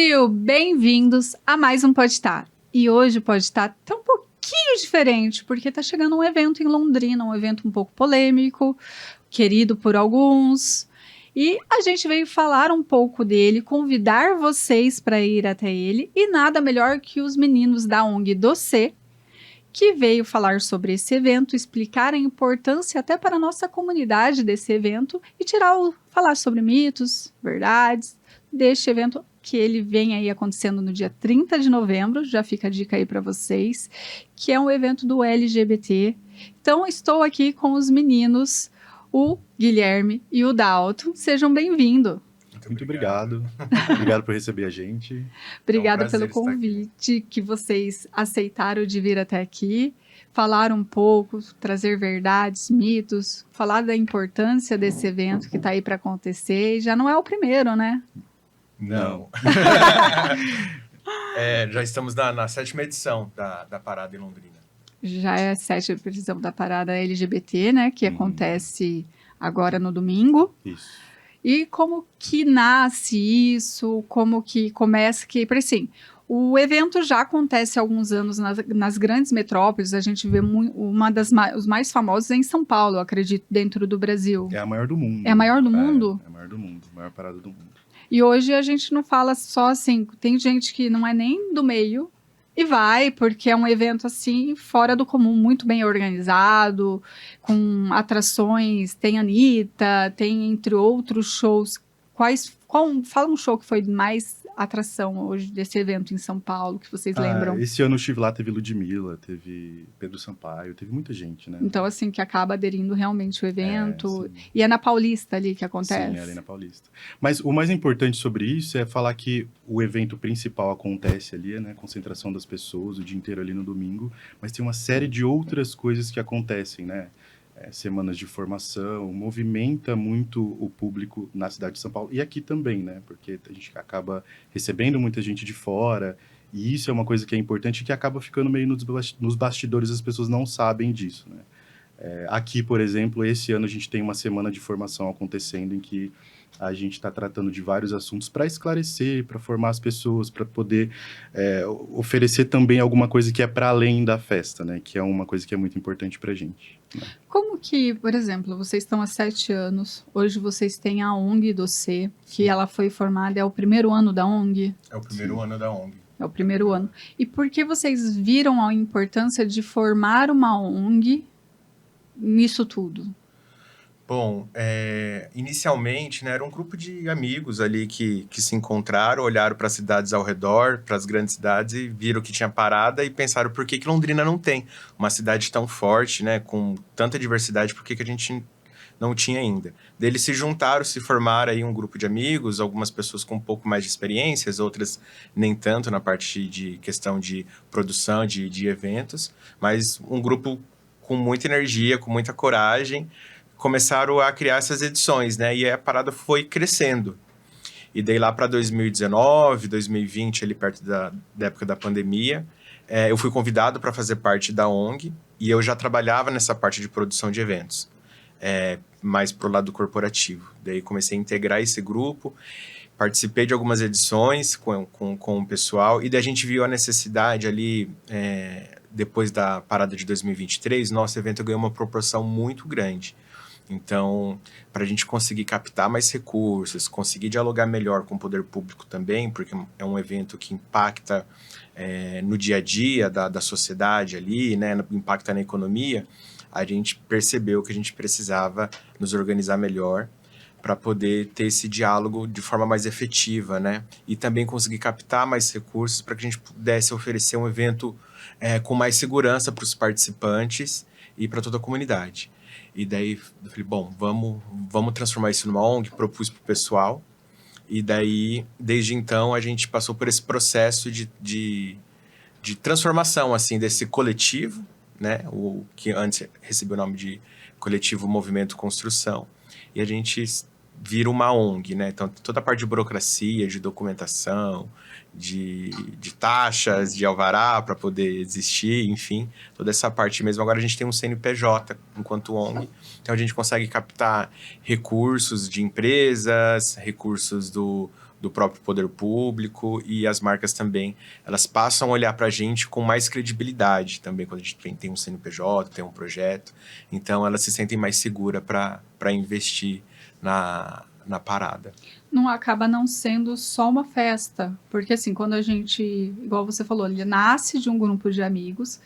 Brasil, bem-vindos a mais um Podtar. E hoje o Podtar tá um pouquinho diferente, porque tá chegando um evento em Londrina, um evento um pouco polêmico, querido por alguns. E a gente veio falar um pouco dele, convidar vocês para ir até ele, e nada melhor que os meninos da ONG Doce, que veio falar sobre esse evento, explicar a importância até para a nossa comunidade desse evento e falar sobre mitos, verdades deste evento que ele vem aí acontecendo no dia 30 de novembro, já fica a dica aí para vocês, que é um evento do LGBT. Então, estou aqui com os meninos, o Guilherme e o Dalton. Sejam bem-vindos. Muito obrigado. Obrigado por receber a gente. Obrigada pelo convite que vocês aceitaram de vir até aqui, falar um pouco, trazer verdades, mitos, falar da importância desse evento que está aí para acontecer. E já não é o primeiro, né? Não. Já estamos na 7ª edição da Parada em Londrina. Já é a 7ª edição da Parada LGBT, né? Que acontece agora no domingo. Isso. E como que nasce isso? Como que começa? Porque assim, o evento já acontece há alguns anos nas grandes metrópoles. A gente vê os mais famosos é em São Paulo, eu acredito, dentro do Brasil. É a maior do mundo. É a maior do mundo? É a maior do mundo, a maior parada do mundo. E hoje a gente não fala só assim, tem gente que não é nem do meio e vai, porque é um evento assim, fora do comum, muito bem organizado, com atrações, tem Anitta, tem entre outros shows. Fala um show que foi mais atração hoje desse evento em São Paulo, que vocês lembram? Esse ano eu estive lá, teve Ludmilla, teve Pedro Sampaio, teve muita gente, né? Então, assim, que acaba aderindo realmente o evento. E é na Paulista ali que acontece? Sim, é ali na Paulista. Mas o mais importante sobre isso é falar que o evento principal acontece ali, né? A concentração das pessoas o dia inteiro ali no domingo, mas tem uma série de outras coisas que acontecem, né? Semanas de formação, movimenta muito o público na cidade de São Paulo e aqui também, né? Porque a gente acaba recebendo muita gente de fora e isso é uma coisa que é importante e que acaba ficando meio nos bastidores, as pessoas não sabem disso, né? Aqui, por exemplo, esse ano a gente tem uma semana de formação acontecendo em que a gente está tratando de vários assuntos para esclarecer, para formar as pessoas, para poder oferecer também alguma coisa que é para além da festa, né? Que é uma coisa que é muito importante para a gente. Né? Como que, por exemplo, vocês estão há 7 anos, hoje vocês têm a ONG Doce, que ela foi formada, é o primeiro ano da ONG? É o primeiro ano da ONG. É o primeiro ano. E por que vocês viram a importância de formar uma ONG nisso tudo? Bom, inicialmente, né, era um grupo de amigos ali que se encontraram, olharam para as cidades ao redor, para as grandes cidades e viram que tinha parada e pensaram por que Londrina não tem uma cidade tão forte, né, com tanta diversidade, por que a gente não tinha ainda. Daí eles se juntaram, se formaram aí um grupo de amigos, algumas pessoas com um pouco mais de experiências, outras nem tanto na parte de questão de produção, de eventos, mas um grupo com muita energia, com muita coragem, começaram a criar essas edições, né? E aí a parada foi crescendo. E daí lá para 2019, 2020, ali perto da época da pandemia, eu fui convidado para fazer parte da ONG e eu já trabalhava nessa parte de produção de eventos, mais pro lado corporativo. Daí comecei a integrar esse grupo, participei de algumas edições com o pessoal e daí a gente viu a necessidade ali, depois da parada de 2023, nosso evento ganhou uma proporção muito grande. Então, para a gente conseguir captar mais recursos, conseguir dialogar melhor com o poder público também, porque é um evento que impacta no dia a dia da sociedade ali, né, impacta na economia, a gente percebeu que a gente precisava nos organizar melhor para poder ter esse diálogo de forma mais efetiva, né? E também conseguir captar mais recursos para que a gente pudesse oferecer um evento com mais segurança para os participantes e para toda a comunidade. E daí eu falei, bom, vamos transformar isso numa ONG, propus pro pessoal. E daí, desde então, a gente passou por esse processo de transformação, assim, desse coletivo, né? O que antes recebeu o nome de Coletivo Movimento Construção. E a gente vira uma ONG, né? Então, toda a parte de burocracia, de documentação, de taxas, de alvará para poder existir, enfim, toda essa parte mesmo. Agora a gente tem um CNPJ enquanto ONG, então a gente consegue captar recursos de empresas, recursos do do próprio poder público, e as marcas também, elas passam a olhar para a gente com mais credibilidade também, quando a gente tem um CNPJ, tem um projeto, então elas se sentem mais seguras para investir na parada. Não acaba não sendo só uma festa, porque assim, quando a gente, igual você falou, ele nasce de um grupo de amigos,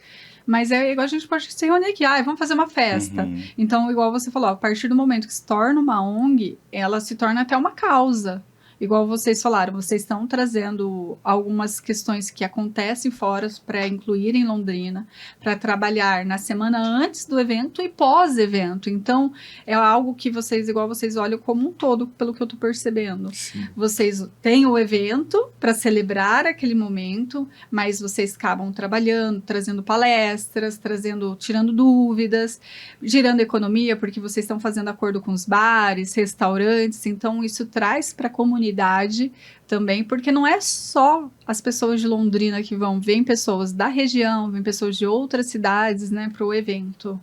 mas é igual a gente pode se reunir aqui, vamos fazer uma festa. Uhum. Então, igual você falou, a partir do momento que se torna uma ONG, ela se torna até uma causa. Igual vocês falaram, vocês estão trazendo algumas questões que acontecem fora para incluir em Londrina, para trabalhar na semana antes do evento e pós-evento. Então, é algo que vocês, igual vocês olham como um todo, pelo que eu estou percebendo. Sim. Vocês têm o evento para celebrar aquele momento, mas vocês acabam trabalhando, trazendo palestras, tirando dúvidas, gerando economia, porque vocês estão fazendo acordo com os bares, restaurantes, então isso traz para a comunidade também, porque não é só as pessoas de Londrina que vem pessoas da região, vem pessoas de outras cidades, né, para o evento.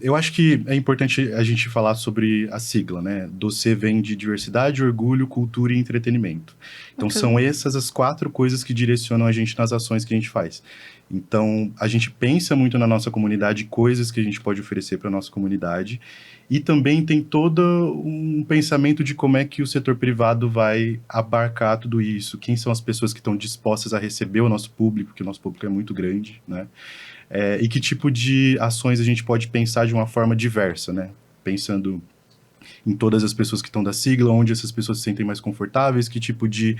Eu acho que é importante a gente falar sobre a sigla, né? Doce vem de diversidade, orgulho, cultura e entretenimento. Então, são essas as 4 coisas que direcionam a gente nas ações que a gente faz. Então, a gente pensa muito na nossa comunidade, coisas que a gente pode oferecer para a nossa comunidade, e também tem todo um pensamento de como é que o setor privado vai abarcar tudo isso, quem são as pessoas que estão dispostas a receber o nosso público, porque o nosso público é muito grande, né? E que tipo de ações a gente pode pensar de uma forma diversa, né? Pensando em todas as pessoas que estão da sigla, onde essas pessoas se sentem mais confortáveis, que tipo de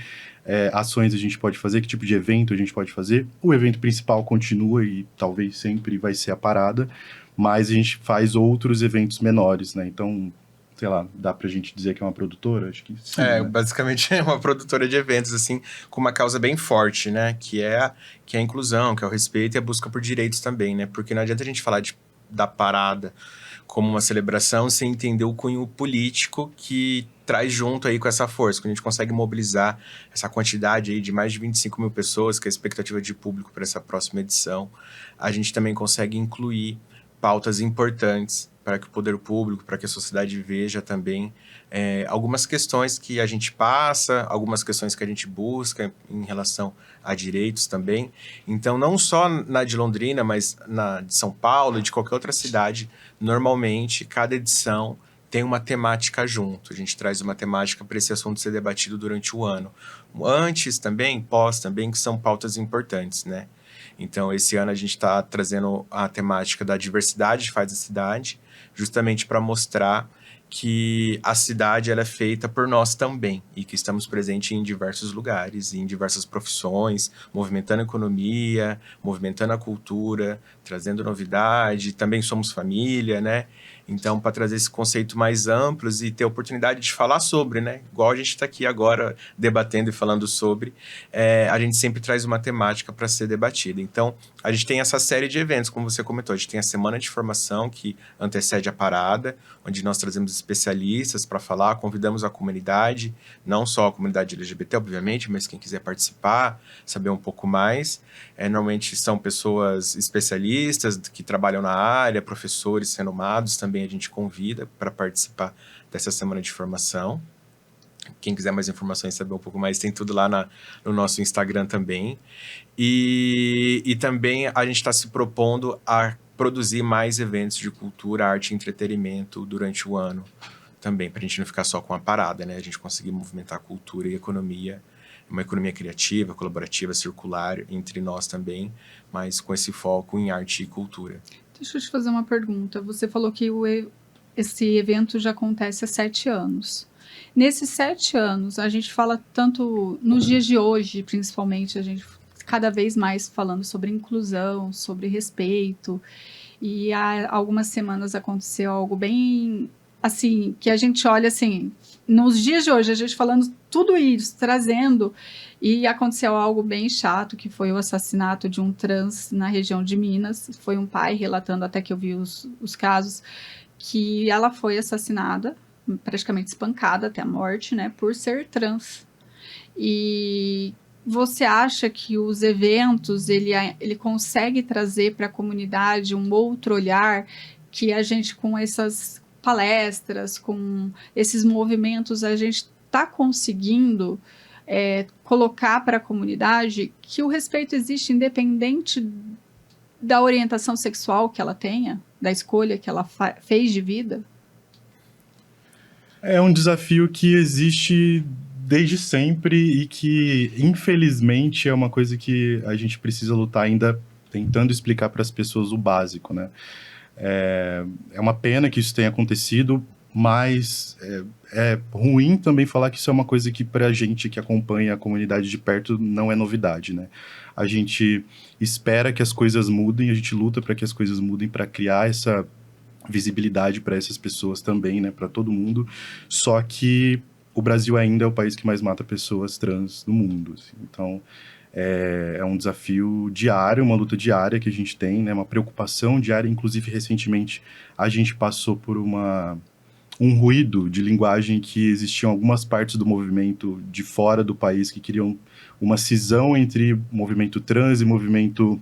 ações a gente pode fazer, que tipo de evento a gente pode fazer. O evento principal continua e talvez sempre vai ser a parada, mas a gente faz outros eventos menores, né? Então, sei lá, dá pra gente dizer que é uma produtora? Acho que sim, né? Basicamente é uma produtora de eventos, assim, com uma causa bem forte, né? Que é a inclusão, que é o respeito e a busca por direitos também, né? Porque não adianta a gente falar da parada como uma celebração sem entender o cunho político que traz junto aí com essa força, quando a gente consegue mobilizar essa quantidade aí de mais de 25 mil pessoas, que é a expectativa de público para essa próxima edição, a gente também consegue incluir pautas importantes para que o poder público, para que a sociedade veja também algumas questões que a gente passa, algumas questões que a gente busca em relação a direitos também. Então, não só na de Londrina, mas na de São Paulo e de qualquer outra cidade, normalmente, cada edição tem uma temática junto. A gente traz uma temática para esse assunto ser debatido durante o ano. Antes também, pós também, que são pautas importantes, né? Então, esse ano a gente está trazendo a temática da diversidade faz a cidade, justamente para mostrar que a cidade ela é feita por nós também e que estamos presentes em diversos lugares, em diversas profissões, movimentando a economia, movimentando a cultura, trazendo novidade, também somos família, né? Então, para trazer esse conceito mais amplo e ter a oportunidade de falar sobre, né? Igual a gente está aqui agora debatendo e falando sobre, a gente sempre traz uma temática para ser debatida. Então, a gente tem essa série de eventos, como você comentou, a gente tem a semana de formação que antecede a parada, onde nós trazemos especialistas para falar, convidamos a comunidade, não só a comunidade LGBT, obviamente, mas quem quiser participar, saber um pouco mais. Normalmente são pessoas especialistas que trabalham na área, professores renomados, também a gente convida para participar dessa semana de formação. Quem quiser mais informações, saber um pouco mais, tem tudo lá no nosso Instagram também. E também a gente está se propondo a produzir mais eventos de cultura, arte e entretenimento durante o ano também, para a gente não ficar só com a parada, né? A gente conseguir movimentar a cultura e a economia, uma economia criativa, colaborativa, circular entre nós também, mas com esse foco em arte e cultura. Deixa eu te fazer uma pergunta. Você falou que esse evento já acontece há 7 anos. Nesses 7 anos, a gente fala tanto, nos dias de hoje, principalmente, a gente cada vez mais falando sobre inclusão, sobre respeito, e há algumas semanas aconteceu algo bem, assim, que a gente olha, assim, nos dias de hoje, a gente falando tudo isso, trazendo, e aconteceu algo bem chato, que foi o assassinato de um trans na região de Minas. Foi um pai relatando, até que eu vi os casos, que ela foi assassinada, praticamente espancada até a morte, né, por ser trans. E você acha que os eventos, ele consegue trazer para a comunidade um outro olhar, que a gente, com essas palestras, com esses movimentos, a gente está conseguindo colocar para a comunidade que o respeito existe independente da orientação sexual que ela tenha, da escolha que ela fez de vida? É um desafio que existe desde sempre e que, infelizmente, é uma coisa que a gente precisa lutar ainda tentando explicar para as pessoas o básico, né? É uma pena que isso tenha acontecido, mas é ruim também falar que isso é uma coisa que, para a gente que acompanha a comunidade de perto, não é novidade, né? A gente espera que as coisas mudem, a gente luta para que as coisas mudem, para criar essa visibilidade para essas pessoas também, né? Para todo mundo. Só que o Brasil ainda é o país que mais mata pessoas trans no mundo, assim. Então, é um desafio diário, uma luta diária que a gente tem, né? Uma preocupação diária. Inclusive, recentemente, a gente passou por um ruído de linguagem que existiam algumas partes do movimento de fora do país que queriam uma cisão entre movimento trans e movimento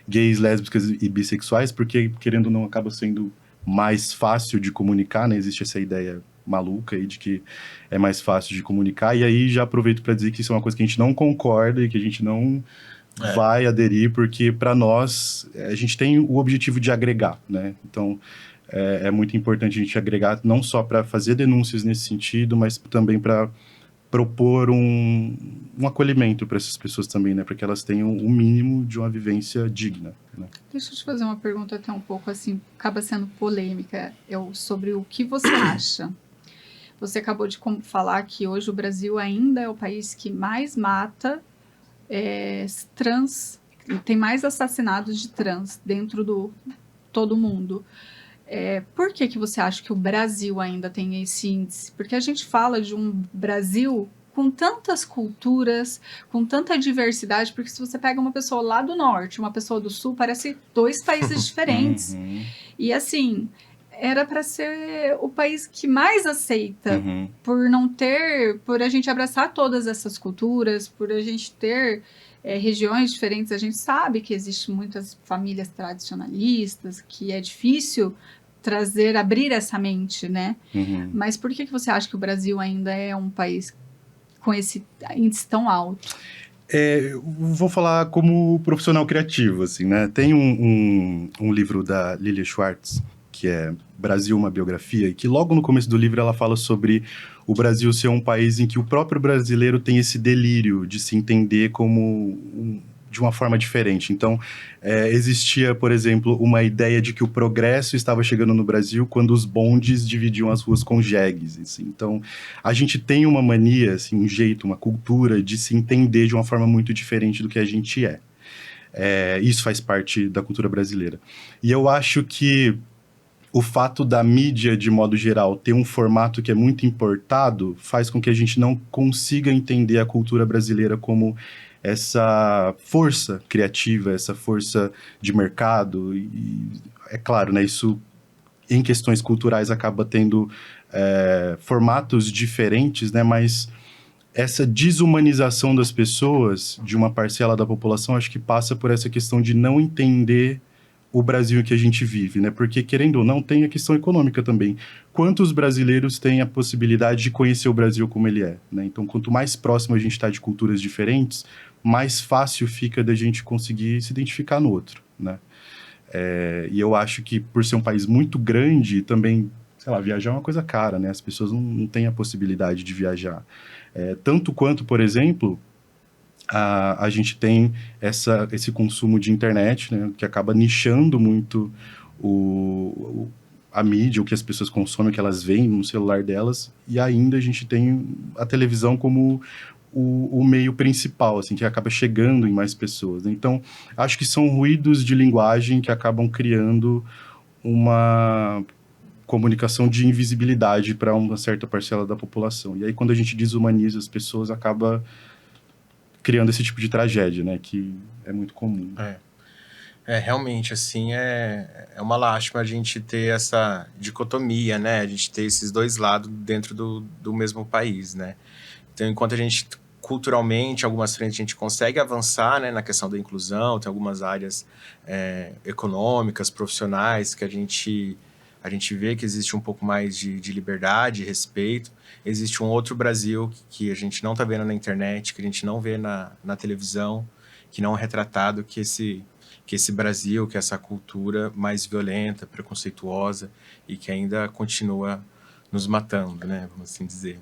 gays, lésbicas e bissexuais, porque, querendo ou não, acaba sendo mais fácil de comunicar, né? Existe essa ideia maluca aí de que é mais fácil de comunicar, e aí já aproveito para dizer que isso é uma coisa que a gente não concorda e que a gente não vai aderir, porque para nós, a gente tem o objetivo de agregar, né? Então, é muito importante a gente agregar, não só para fazer denúncias nesse sentido, mas também para propor um acolhimento para essas pessoas também, né? Para que elas tenham o mínimo de uma vivência digna, né? Deixa eu te fazer uma pergunta até um pouco assim, acaba sendo polêmica, sobre o que você acha. Você acabou de falar que hoje o Brasil ainda é o país que mais mata trans, tem mais assassinatos de trans dentro do todo mundo. Por que você acha que o Brasil ainda tem esse índice? Porque a gente fala de um Brasil com tantas culturas, com tanta diversidade, porque se você pega uma pessoa lá do norte, uma pessoa do sul, parece 2 países diferentes. E assim, era para ser o país que mais aceita, por a gente abraçar todas essas culturas, por a gente ter regiões diferentes. A gente sabe que existem muitas famílias tradicionalistas, que é difícil abrir essa mente, né? Mas por que você acha que o Brasil ainda é um país com esse índice tão alto? Vou falar como profissional criativo, assim, né? Tem um livro da Lilia Schwartz, que é Brasil, uma biografia, e que logo no começo do livro ela fala sobre o Brasil ser um país em que o próprio brasileiro tem esse delírio de se entender como de uma forma diferente. Então, existia, por exemplo, uma ideia de que o progresso estava chegando no Brasil quando os bondes dividiam as ruas com jegues. Assim. Então, a gente tem uma mania, assim, um jeito, uma cultura de se entender de uma forma muito diferente do que a gente é. Isso faz parte da cultura brasileira. E eu acho que o fato da mídia, de modo geral, ter um formato que é muito importado, faz com que a gente não consiga entender a cultura brasileira como essa força criativa, essa força de mercado. E é claro, né, isso em questões culturais acaba tendo formatos diferentes, né, mas essa desumanização das pessoas, de uma parcela da população, acho que passa por essa questão de não entender o Brasil em que a gente vive, né? Porque, querendo ou não, tem a questão econômica também. Quantos brasileiros têm a possibilidade de conhecer o Brasil como ele é, né? Então, quanto mais próximo a gente está de culturas diferentes, mais fácil fica da gente conseguir se identificar no outro, né? E eu acho que, por ser um país muito grande, também, sei lá, viajar é uma coisa cara, né? As pessoas não têm a possibilidade de viajar. Tanto quanto, por exemplo, a gente tem esse consumo de internet, né, que acaba nichando muito a mídia, o que as pessoas consomem, o que elas veem no celular delas, e ainda a gente tem a televisão como o meio principal, assim, que acaba chegando em mais pessoas. Então, acho que são ruídos de linguagem que acabam criando uma comunicação de invisibilidade para uma certa parcela da população. E aí, quando a gente desumaniza as pessoas, acaba criando esse tipo de tragédia, né? Que é muito comum. Realmente, assim, é uma lástima a gente ter essa dicotomia, né? A gente ter esses dois lados dentro do mesmo país, né? Então, enquanto a gente, culturalmente, algumas frentes, a gente consegue avançar, né, na questão da inclusão, tem algumas áreas econômicas, profissionais, que a gente A gente vê que existe um pouco mais de liberdade, respeito. Existe um outro Brasil que a gente não está vendo na internet, que a gente não vê na televisão, que não é retratado, que esse Brasil, que essa cultura mais violenta, preconceituosa e que ainda continua nos matando, né? Vamos assim dizer.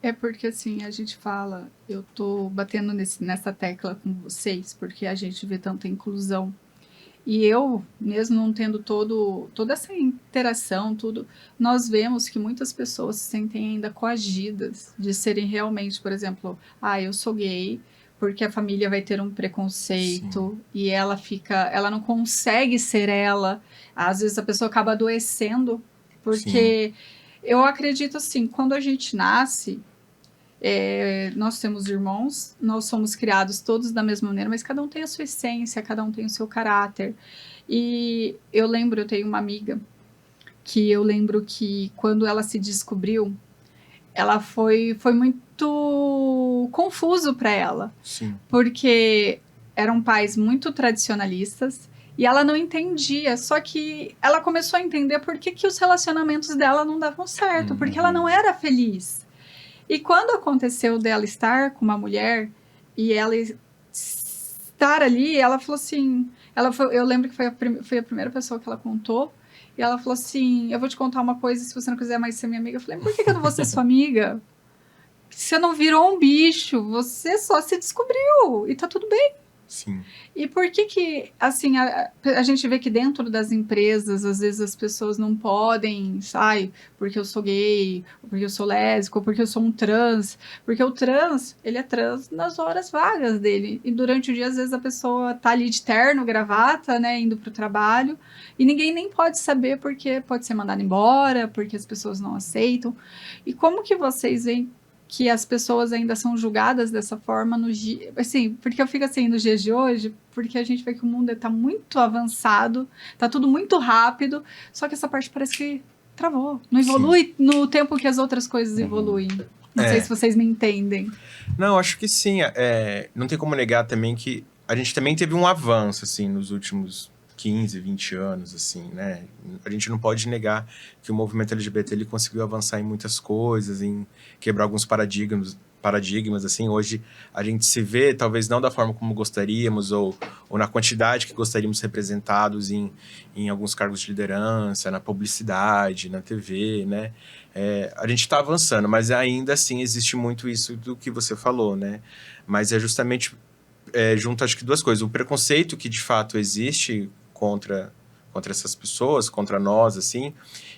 É porque, assim, a gente fala, eu tô batendo nessa tecla com vocês, porque a gente vê tanta inclusão. E eu, mesmo não tendo toda essa interação, tudo, nós vemos que muitas pessoas se sentem ainda coagidas de serem realmente, por exemplo, eu sou gay, porque a família vai ter um preconceito. Sim. E ela não consegue ser ela. Às vezes a pessoa acaba adoecendo, porque eu acredito assim, quando a gente nasce, nós temos irmãos, nós somos criados todos da mesma maneira, mas cada um tem a sua essência, cada um tem o seu caráter. E eu tenho uma amiga que eu lembro que quando ela se descobriu, ela foi muito confuso para ela, Sim. porque eram pais muito tradicionalistas e ela não entendia, só que ela começou a entender por que os relacionamentos dela não davam certo, porque ela não era feliz. E quando aconteceu dela estar com uma mulher e ela estar ali, ela falou assim, eu lembro que foi a primeira pessoa que ela contou, e ela falou assim, eu vou te contar uma coisa, se você não quiser mais ser minha amiga. Eu falei, por que eu não vou ser sua amiga? Você não virou um bicho, você só se descobriu, e tá tudo bem. Sim. E por que assim, a gente vê que dentro das empresas, às vezes as pessoas não podem, porque eu sou gay, ou porque eu sou lésbico, ou porque eu sou um trans, porque o trans, ele é trans nas horas vagas dele, e durante o dia, às vezes, a pessoa tá ali de terno, gravata, né, indo pro trabalho, e ninguém nem pode saber porque pode ser mandado embora, porque as pessoas não aceitam. E como que vocês veem que as pessoas ainda são julgadas dessa forma assim, porque eu fico assim nos dias de hoje, porque a gente vê que o mundo está muito avançado, está tudo muito rápido, só que essa parte parece que travou, não evolui no tempo que as outras coisas evoluem. Não sei se vocês me entendem. Não, acho que sim. Não tem como negar também que a gente também teve um avanço, assim, nos últimos 15, 20 anos, assim, né? A gente não pode negar que o movimento LGBT ele conseguiu avançar em muitas coisas, em quebrar alguns paradigmas, assim. Hoje a gente se vê, talvez não da forma como gostaríamos ou na quantidade que gostaríamos representados em alguns cargos de liderança, na publicidade, na TV, né? A gente está avançando, mas ainda assim existe muito isso do que você falou, né? Mas é justamente junto, acho que duas coisas. O preconceito que de fato existe contra essas pessoas, contra nós, assim,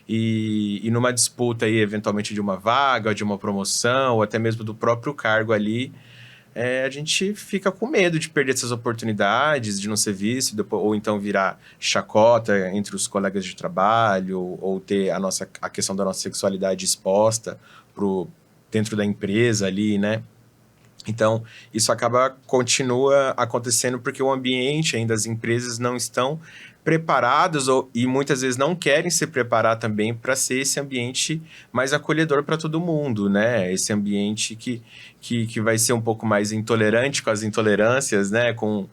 e numa disputa aí, eventualmente, de uma vaga, de uma promoção, ou até mesmo do próprio cargo ali, a gente fica com medo de perder essas oportunidades, de não ser visto, ou então virar chacota entre os colegas de trabalho, ou ter a questão da nossa sexualidade exposta dentro da empresa ali, né? Então, isso continua acontecendo porque o ambiente ainda, as empresas não estão preparadas e muitas vezes não querem se preparar também para ser esse ambiente mais acolhedor para todo mundo, né? Esse ambiente que vai ser um pouco mais intolerante com as intolerâncias, né? Com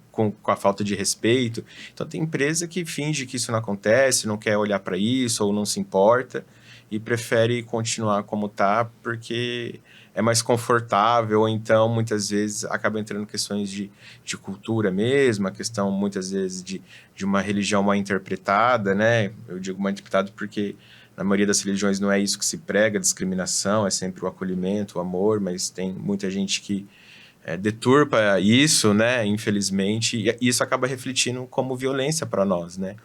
a falta de respeito. Então, tem empresa que finge que isso não acontece, não quer olhar para isso ou não se importa e prefere continuar como está porque é mais confortável, ou então, muitas vezes, acaba entrando questões de cultura mesmo, a questão, muitas vezes, de uma religião mal interpretada, né? Eu digo mal interpretado porque, na maioria das religiões, não é isso que se prega, a discriminação, é sempre o acolhimento, o amor, mas tem muita gente que deturpa isso, né? Infelizmente, e isso acaba refletindo como violência para nós, né?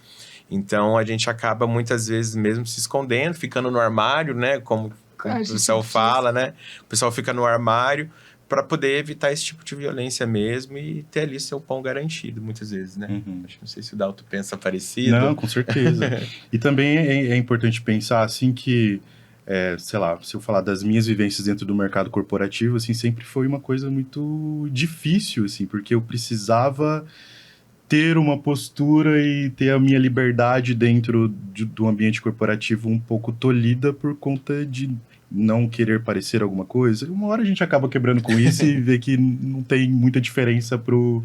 Então, a gente acaba, muitas vezes, mesmo se escondendo, ficando no armário, né? Como o pessoal fala, né? O pessoal fica no armário para poder evitar esse tipo de violência mesmo e ter ali seu pão garantido, muitas vezes, né? Não sei se o Dalton pensa parecido. Não, com certeza. E também é importante pensar, assim, que, sei lá, se eu falar das minhas vivências dentro do mercado corporativo, assim, sempre foi uma coisa muito difícil, assim, porque eu precisava ter uma postura e ter a minha liberdade dentro do ambiente corporativo um pouco tolhida por conta de não querer parecer alguma coisa. Uma hora a gente acaba quebrando com isso e vê que não tem muita diferença pro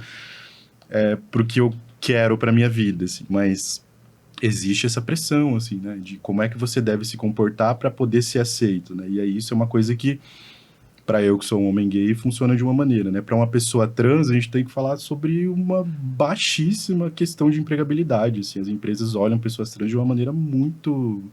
que eu quero pra minha vida, assim. Mas existe essa pressão, assim, né? De como é que você deve se comportar para poder ser aceito, né? E aí isso é uma coisa que, para eu que sou um homem gay, funciona de uma maneira, né? Para uma pessoa trans, a gente tem que falar sobre uma baixíssima questão de empregabilidade, assim. As empresas olham pessoas trans de uma maneira muito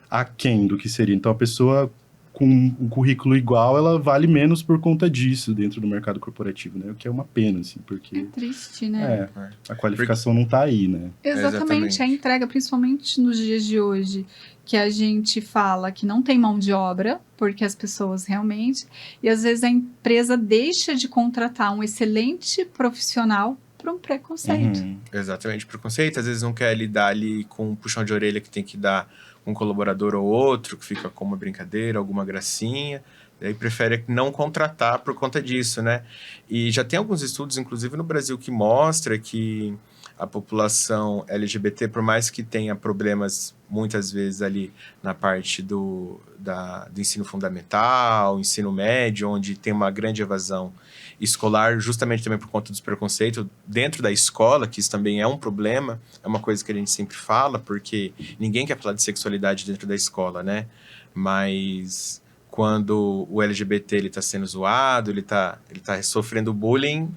aquém do que seria. Então, a pessoa com um currículo igual, ela vale menos por conta disso dentro do mercado corporativo, né? O que é uma pena, assim, É porque triste, né? a qualificação não tá aí, né? Exatamente, a entrega, principalmente nos dias de hoje, que a gente fala que não tem mão de obra, porque as pessoas realmente, e às vezes a empresa deixa de contratar um excelente profissional por um preconceito. Uhum. Exatamente, preconceito. Às vezes não quer lidar ali com um puxão de orelha que tem que dar um colaborador ou outro, que fica com uma brincadeira, alguma gracinha. Daí prefere não contratar por conta disso, né? E já tem alguns estudos, inclusive no Brasil, que mostra que a população LGBT, por mais que tenha problemas muitas vezes ali na parte do ensino fundamental, ensino médio, onde tem uma grande evasão escolar, justamente também por conta dos preconceitos dentro da escola, que isso também é um problema, é uma coisa que a gente sempre fala, porque ninguém quer falar de sexualidade dentro da escola, né? Mas quando o LGBT ele tá sendo zoado, ele tá sofrendo bullying,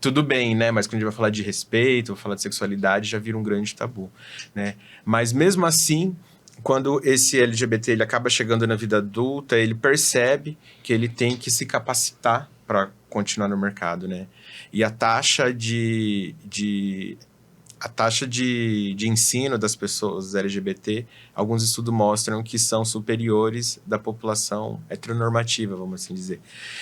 tudo bem, né? Mas quando a gente vai falar de respeito, vai falar de sexualidade, já vira um grande tabu, né? Mas mesmo assim, quando esse LGBT ele acaba chegando na vida adulta, ele percebe que ele tem que se capacitar para continuar no mercado, né? E a taxa de ensino das pessoas LGBT, alguns estudos mostram que são superiores da população heteronormativa, vamos assim dizer.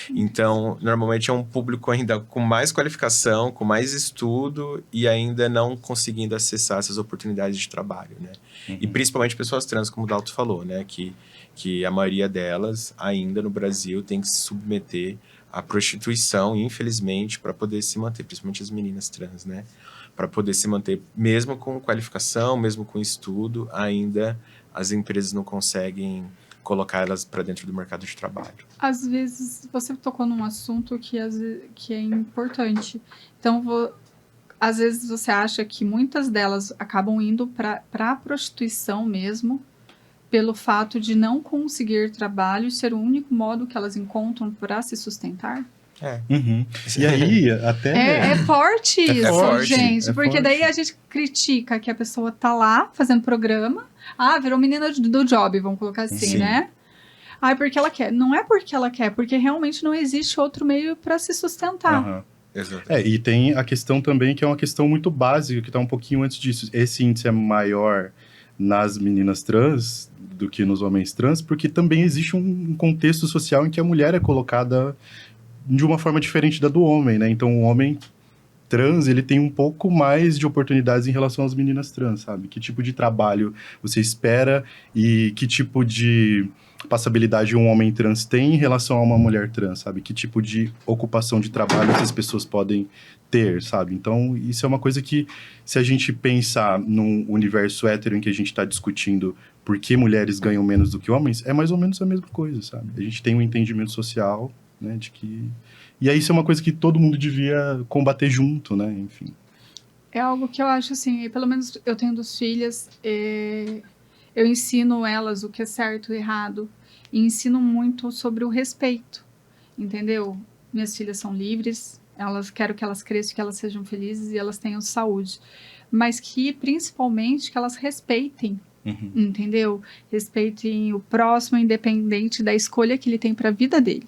Então, normalmente é um público ainda com mais qualificação, com mais estudo e ainda não conseguindo acessar essas oportunidades de trabalho, né? E principalmente pessoas trans, como o Dalto falou, né? Que a maioria delas ainda no Brasil tem que se submeter à prostituição, infelizmente, para poder se manter, principalmente as meninas trans, né? Para poder se manter, mesmo com qualificação, mesmo com estudo, ainda as empresas não conseguem colocar elas para dentro do mercado de trabalho. Às vezes, você tocou num assunto que é importante. Então, às vezes você acha que muitas delas acabam indo para a prostituição mesmo, pelo fato de não conseguir trabalho e ser o único modo que elas encontram para se sustentar? Uhum. E aí, até... É forte isso, forte, gente. Porque forte. daí a gente critica que a pessoa tá lá fazendo programa. Ah, virou menina do job, vamos colocar assim, Sim. né? Ah, porque ela quer. Não é porque ela quer, porque realmente não existe outro meio para se sustentar. Aham. Exato. E tem a questão também, que é uma questão muito básica, que está um pouquinho antes disso. Esse índice é maior nas meninas trans do que nos homens trans, porque também existe um contexto social em que a mulher é colocada de uma forma diferente da do homem, né? Então, o homem trans, ele tem um pouco mais de oportunidades em relação às meninas trans, sabe? Que tipo de trabalho você espera e que tipo de passabilidade um homem trans tem em relação a uma mulher trans, sabe? Que tipo de ocupação de trabalho essas pessoas podem ter, sabe? Então, isso é uma coisa que, se a gente pensar num universo hétero em que a gente está discutindo por que mulheres ganham menos do que homens, é mais ou menos a mesma coisa, sabe? A gente tem um entendimento social, né, de que... E aí isso é uma coisa que todo mundo devia combater junto, né, enfim. É algo que eu acho assim, pelo menos eu tenho 2 filhas, eu ensino elas o que é certo e errado, e ensino muito sobre o respeito, entendeu? Minhas filhas são livres, quero que elas cresçam, que elas sejam felizes e elas tenham saúde, mas que principalmente que elas respeitem, entendeu? Respeitem o próximo, independente da escolha que ele tem para a vida dele.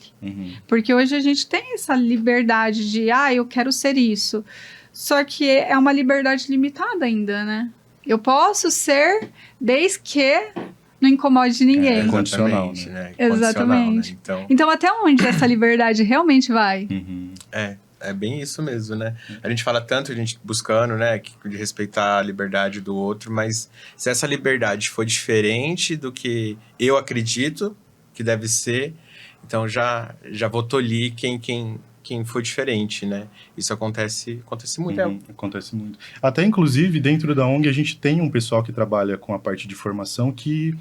Porque hoje a gente tem essa liberdade de, eu quero ser isso. Só que é uma liberdade limitada ainda, né? Eu posso ser desde que não incomode ninguém. Exatamente, né? Exatamente. Né? Então, até onde essa liberdade realmente vai? É bem isso mesmo, né? A gente fala tanto, a gente buscando, né, de respeitar a liberdade do outro, mas se essa liberdade for diferente do que eu acredito que deve ser, então já vou tolir quem for diferente, né? Isso acontece muito. Acontece muito. Até, inclusive, dentro da ONG, a gente tem um pessoal que trabalha com a parte de formação que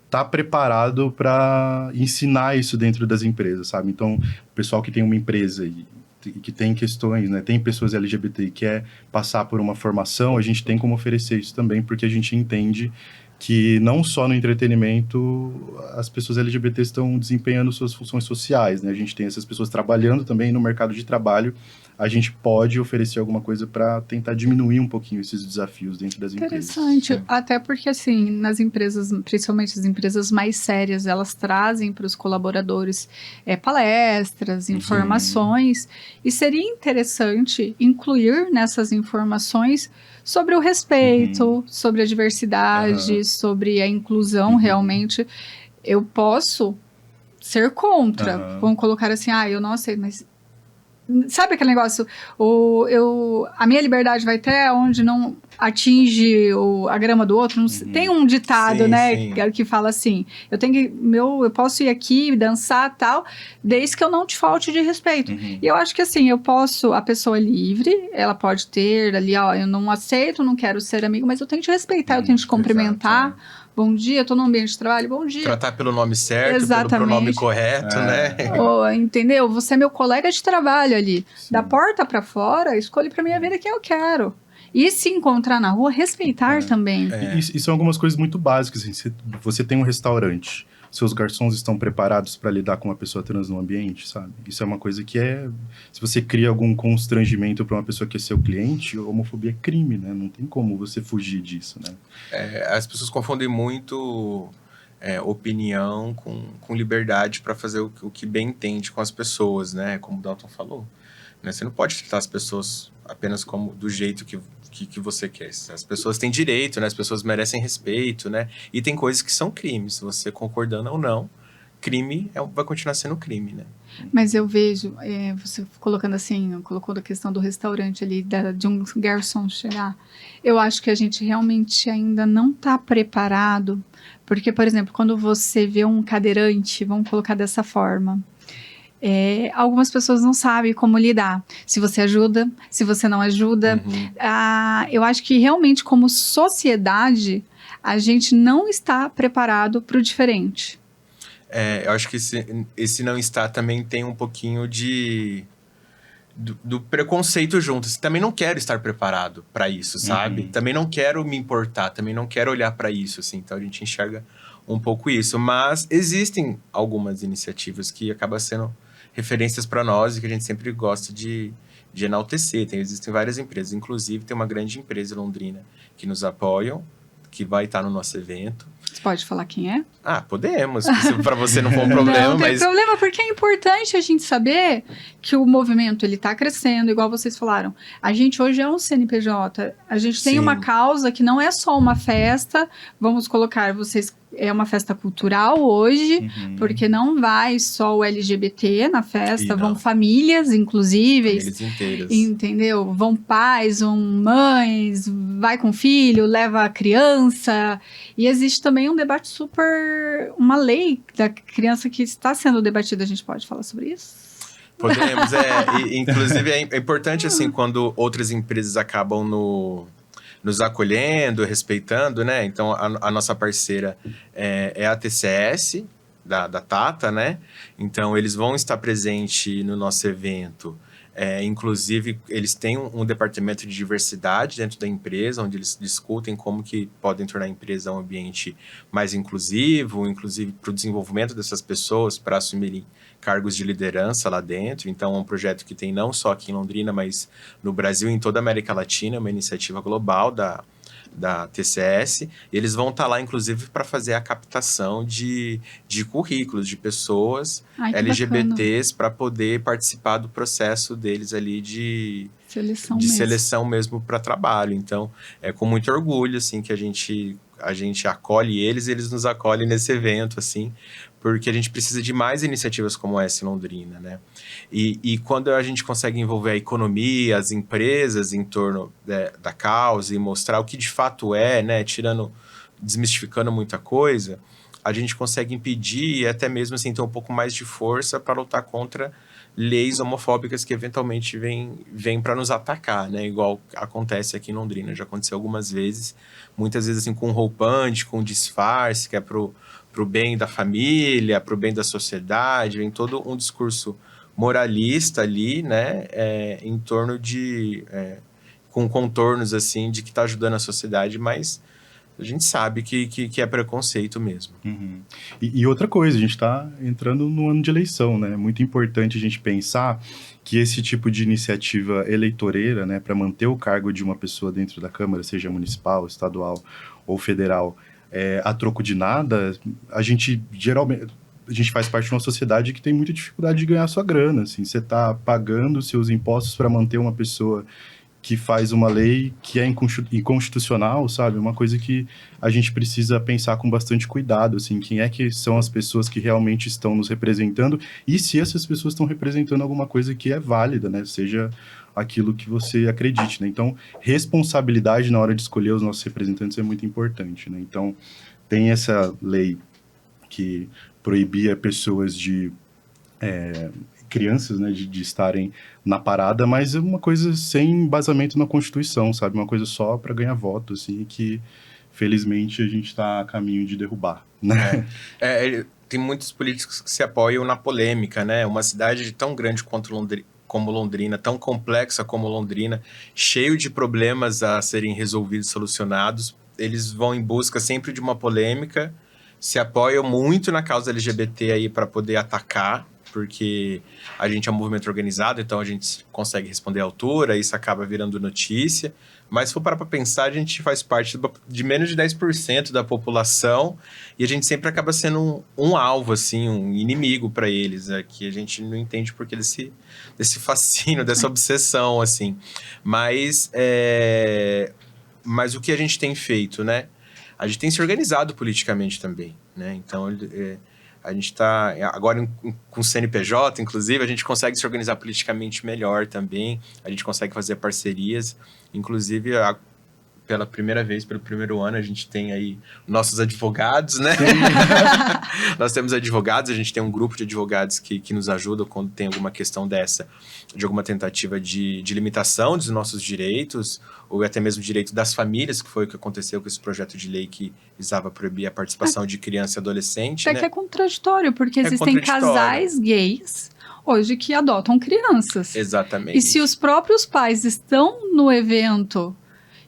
está preparado para ensinar isso dentro das empresas, sabe? Então, o pessoal que tem uma empresa e que tem questões, né? Tem pessoas LGBT e quer passar por uma formação, a gente tem como oferecer isso também, porque a gente entende que não só no entretenimento as pessoas LGBT estão desempenhando suas funções sociais, né? A gente tem essas pessoas trabalhando também no mercado de trabalho, a gente pode oferecer alguma coisa para tentar diminuir um pouquinho esses desafios dentro das empresas. Interessante, até porque assim, nas empresas, principalmente as empresas mais sérias, elas trazem para os colaboradores palestras, informações, e seria interessante incluir nessas informações sobre o respeito, sobre a diversidade, sobre a inclusão realmente. Eu posso ser contra, vamos colocar assim, eu não aceito, mas sabe aquele negócio, a minha liberdade vai até onde não atinge a grama do outro. Tem um ditado, que fala assim, eu posso ir aqui, dançar tal, desde que eu não te falte de respeito. E eu acho que assim, a pessoa é livre, ela pode ter ali, eu não aceito, não quero ser amigo, mas eu tenho que te respeitar, eu tenho que te cumprimentar. Exato, bom dia, eu tô num ambiente de trabalho, bom dia. Tratar pelo nome certo, exatamente, pelo pronome correto, né? Entendeu? Você é meu colega de trabalho ali. Sim. Da porta pra fora, escolhe pra minha vida quem eu quero. E se encontrar na rua, respeitar também. E são algumas coisas muito básicas. Assim, você tem um restaurante, seus garçons estão preparados para lidar com uma pessoa trans no ambiente, sabe? Isso é uma coisa que se você cria algum constrangimento para uma pessoa que é seu cliente, homofobia é crime, né? Não tem como você fugir disso, né? As pessoas confundem muito opinião com liberdade para fazer o que bem entende com as pessoas, né? Como o Dalton falou. Né? Você não pode tratar as pessoas apenas como do jeito que você quer. As pessoas têm direito, né? As pessoas merecem respeito, né? E tem coisas que são crimes, você concordando ou não, crime vai continuar sendo crime, né? Mas eu vejo, você colocando assim, colocou a questão do restaurante ali, de um garçom chegar, eu acho que a gente realmente ainda não está preparado, porque, por exemplo, quando você vê um cadeirante, vamos colocar dessa forma, algumas pessoas não sabem como lidar. Se você ajuda, se você não ajuda. Eu acho que realmente, como sociedade, a gente não está preparado para o diferente. Eu acho que esse não está também tem um pouquinho do preconceito junto. Também não quero estar preparado para isso, sabe? Também não quero me importar, também não quero olhar para isso, assim. Então a gente enxerga um pouco isso. Mas existem algumas iniciativas que acabam sendo referências para nós e que a gente sempre gosta de enaltecer. Existem várias empresas, inclusive tem uma grande empresa em Londrina que nos apoiam, que vai estar no nosso evento. Você pode falar quem é? Podemos. Para você não for um problema. Não tem problema, porque é importante a gente saber que o movimento ele está crescendo, igual vocês falaram. A gente hoje é um CNPJ. A gente tem uma causa que não é só uma festa. Vamos colocar vocês... É uma festa cultural hoje, porque não vai só o LGBT na festa, vão famílias, inclusive. Famílias inteiras. Entendeu? Vão pais, vão mães, vai com filho, leva a criança. E existe também um debate uma lei da criança que está sendo debatida. A gente pode falar sobre isso? Podemos, inclusive é importante, assim, quando outras empresas acabam nos acolhendo, respeitando, né? Então, a nossa parceira é a TCS, da Tata, né? Então, eles vão estar presentes no nosso evento. Inclusive, eles têm um departamento de diversidade dentro da empresa, onde eles discutem como que podem tornar a empresa um ambiente mais inclusivo, inclusive para o desenvolvimento dessas pessoas, para assumirem cargos de liderança lá dentro. Então, é um projeto que tem não só aqui em Londrina, mas no Brasil e em toda a América Latina, uma iniciativa global da TCS, e eles vão estar lá, inclusive, para fazer a captação de currículos de pessoas LGBTs para poder participar do processo deles ali de seleção mesmo para trabalho. Então, é com muito orgulho, assim, que a gente acolhe eles nos acolhem nesse evento, assim, porque a gente precisa de mais iniciativas como essa em Londrina, né? E quando a gente consegue envolver a economia, as empresas em torno da causa e mostrar o que de fato né? Desmistificando muita coisa, a gente consegue impedir e até mesmo assim ter um pouco mais de força para lutar contra leis homofóbicas que eventualmente vêm para nos atacar, né? Igual acontece aqui em Londrina, já aconteceu algumas vezes, muitas vezes assim com roupante, com disfarce, que é pro bem da família, pro bem da sociedade, vem todo um discurso moralista ali, né, em torno com contornos, assim, de que está ajudando a sociedade, mas a gente sabe que é preconceito mesmo. Uhum. E outra coisa, a gente está entrando no ano de eleição, né? É muito importante a gente pensar que esse tipo de iniciativa eleitoreira, né, para manter o cargo de uma pessoa dentro da Câmara, seja municipal, estadual ou federal, a troco de nada, a gente faz parte de uma sociedade que tem muita dificuldade de ganhar sua grana, assim, você está pagando seus impostos para manter uma pessoa que faz uma lei que é inconstitucional, sabe? Uma coisa que a gente precisa pensar com bastante cuidado, assim, quem é que são as pessoas que realmente estão nos representando e se essas pessoas estão representando alguma coisa que é válida, né? Seja aquilo que você acredite, né? Então, responsabilidade na hora de escolher os nossos representantes é muito importante, né? Então, tem essa lei que proibia pessoas de... crianças, né, de estarem na parada, mas é uma coisa sem embasamento na Constituição, sabe? Uma coisa só para ganhar voto, assim, que felizmente a gente está a caminho de derrubar, né? Tem muitos políticos que se apoiam na polêmica, né? Uma cidade tão grande como Londrina, tão complexa como Londrina, cheio de problemas a serem resolvidos, solucionados, eles vão em busca sempre de uma polêmica, se apoiam muito na causa LGBT aí para poder atacar, porque a gente é um movimento organizado, então a gente consegue responder à altura, isso acaba virando notícia. Mas se for parar para pensar, a gente faz parte de menos de 10% da população e a gente sempre acaba sendo um alvo, assim, um inimigo para eles, que a gente não entende por que desse fascínio, dessa obsessão, assim. Mas o que a gente tem feito, né? A gente tem se organizado politicamente também, né? Então, a gente está, agora com o CNPJ, inclusive, a gente consegue se organizar politicamente melhor também, a gente consegue fazer parcerias, inclusive, pela primeira vez, pelo primeiro ano, a gente tem aí nossos advogados, né? Nós temos advogados, a gente tem um grupo de advogados que nos ajuda quando tem alguma questão dessa, de alguma tentativa de limitação dos nossos direitos, ou até mesmo direito das famílias, que foi o que aconteceu com esse projeto de lei que visava proibir a participação de criança e adolescente, né? Que é contraditório, porque existem casais gays hoje que adotam crianças. Exatamente. E se os próprios pais estão no evento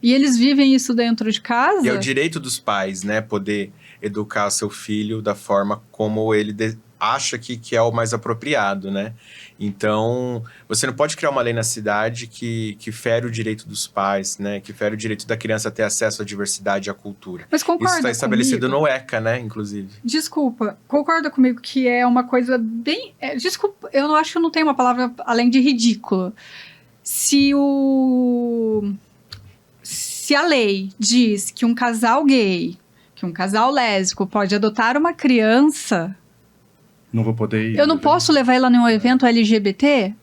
e eles vivem isso dentro de casa... E é o direito dos pais, né? Poder educar seu filho da forma como ele acha que é o mais apropriado, né? Então, você não pode criar uma lei na cidade que fere o direito dos pais, né? Que fere o direito da criança a ter acesso à diversidade e à cultura. Mas concorda Isso está estabelecido comigo? no ECA, né? Inclusive. Desculpa, concorda comigo que é uma coisa bem... desculpa, eu não acho que não tem uma palavra além de ridículo. Se a lei diz que um casal gay, que um casal lésbico pode adotar uma criança... Não vou poder ir. Eu não posso levar ela num evento LGBT?